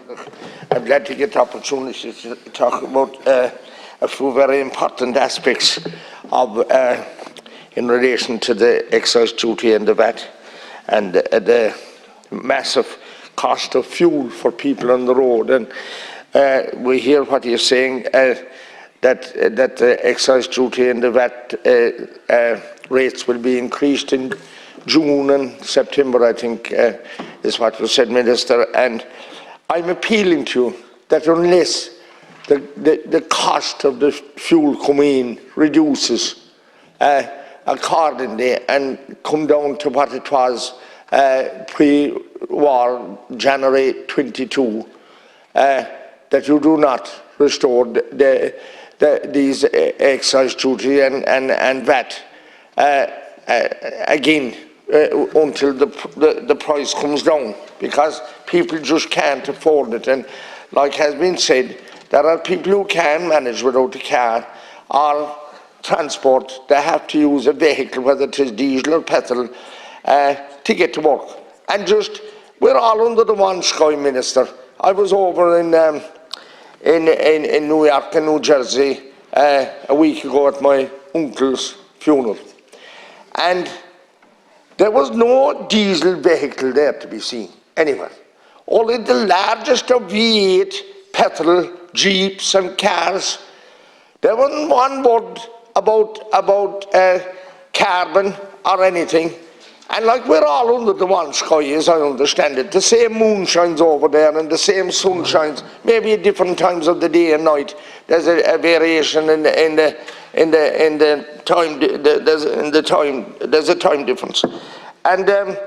I'm glad to get the opportunity to talk about a few very important aspects of in relation to the excise duty and the VAT and the massive cost of fuel for people on the road. And we hear what you're saying, that the excise duty and the VAT rates will be increased in June and September, I think, is what was said, Minister. And I'm appealing to you that unless the cost of the fuel coming in reduces accordingly and come down to what it was pre-war, January 22, that you do not restore these excise duty and VAT again until the price comes down, because people just can't afford it. And like has been said, there are people who can manage without a car or transport. They have to use a vehicle, whether it is diesel or petrol, to get to work. And just, we're all under the one sky, Minister. I was over in New York and New Jersey a week ago at my uncle's funeral, and there was no diesel vehicle there to be seen anywhere. Only the largest of V8 petrol jeeps and cars. There wasn't one word about carbon or anything. And like, we're all under the one sky, as I understand it. The same moon shines over there and the same sun shines, maybe at different times of the day and night. There's a variation in the time. There's a time difference. And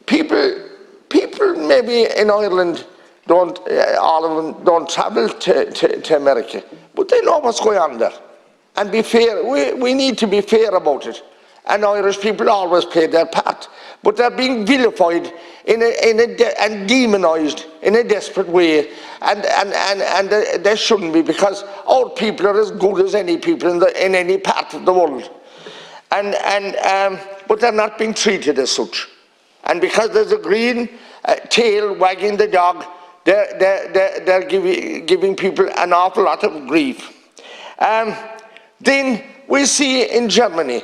people maybe in Ireland don't, all of them don't travel to America, but they know what's going on there. And be fair, we need to be fair about it. And Irish people always play their part, but they're being vilified and demonised in a desperate way, and they shouldn't be, because our people are as good as any people in any part of the world, but they're not being treated as such. And because there's a green tail wagging the dog, they're giving people an awful lot of grief. Then we see in Germany,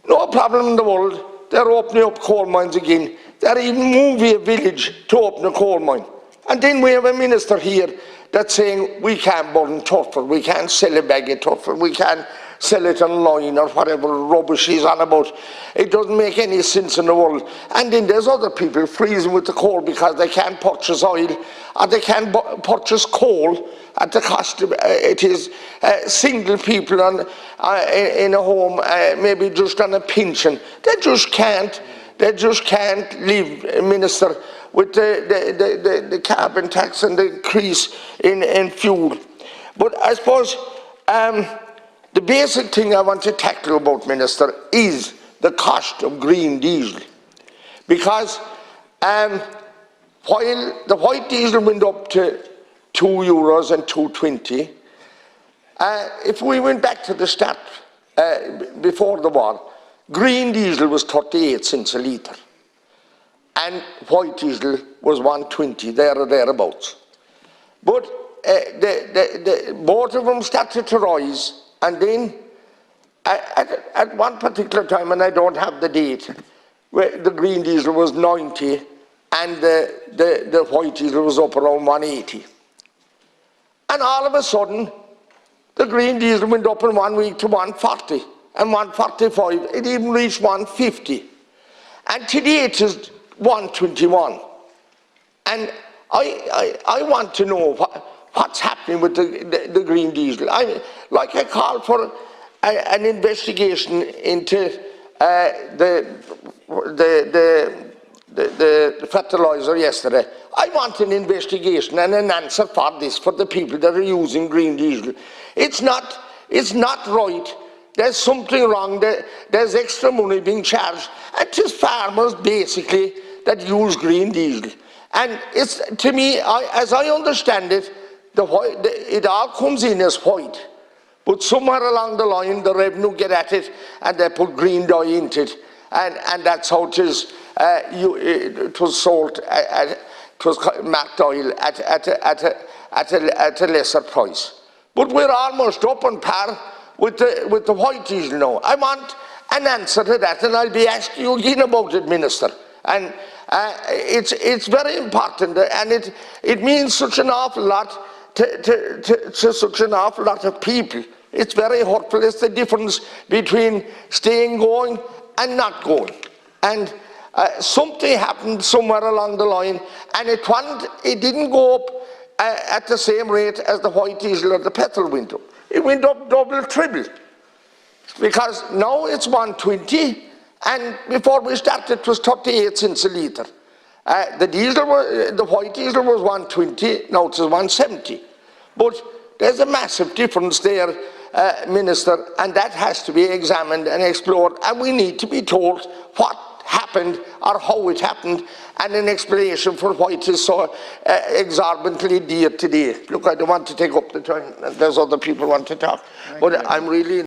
no problem in the world, they're opening up coal mines again. They're even moving a village to open a coal mine. And then we have a minister here that's saying we can't burn turf, we can't sell a bag of turf, we can't sell it online, or whatever rubbish he's on about. It doesn't make any sense in the world. And then there's other people freezing with the coal because they can't purchase oil, or they can't purchase coal at the cost of, it is single people in a home, maybe just on a pension. They just can't live, Minister, with the carbon tax and the increase in fuel. But I suppose the basic thing I want to tackle about, Minister, is the cost of green diesel. Because while the white diesel went up to €2 and $2.20, if we went back to the start, before the war, green diesel was 38 cents a litre, and white diesel was 1.20, there or thereabouts. But both of them started to rise, and then at one particular time, and I don't have the date, where the green diesel was 90 and the white diesel was up around 180. And all of a sudden, the green diesel went up in 1 week to 140 and 145. It even reached 150. And today it is 121. And I want to know what's happening with the green diesel. I called for an investigation into the fertilizer yesterday. I want an investigation and an answer for this, for the people that are using green diesel. It's not right. There's something wrong. There's extra money being charged. And it's farmers basically that use green diesel. And it's, to me, as I understand it, it all comes in as white. But somewhere along the line, the revenue get at it and they put green dye into it. And that's how it is. It was sold it was marked oil at a lesser price. But we're almost up on par with the white diesel now. I want an answer to that, and I'll be asking you again about it, Minister. And it's very important, and it means such an awful lot to such an awful lot of people. It's very hurtful. It's the difference between staying going and not going. And something happened somewhere along the line, and it didn't go up at the same rate as the white diesel or the petrol went up. It went up double, triple. Because now it's 120, and before we started it was 38 cents a litre. The white diesel was 120, now it's 170. But there's a massive difference there, Minister, and that has to be examined and explored, and we need to be told what happened or how it happened, and an explanation for why it is so exorbitantly dear today. Look, I don't want to take up the time, there's other people who want to talk, but I'm really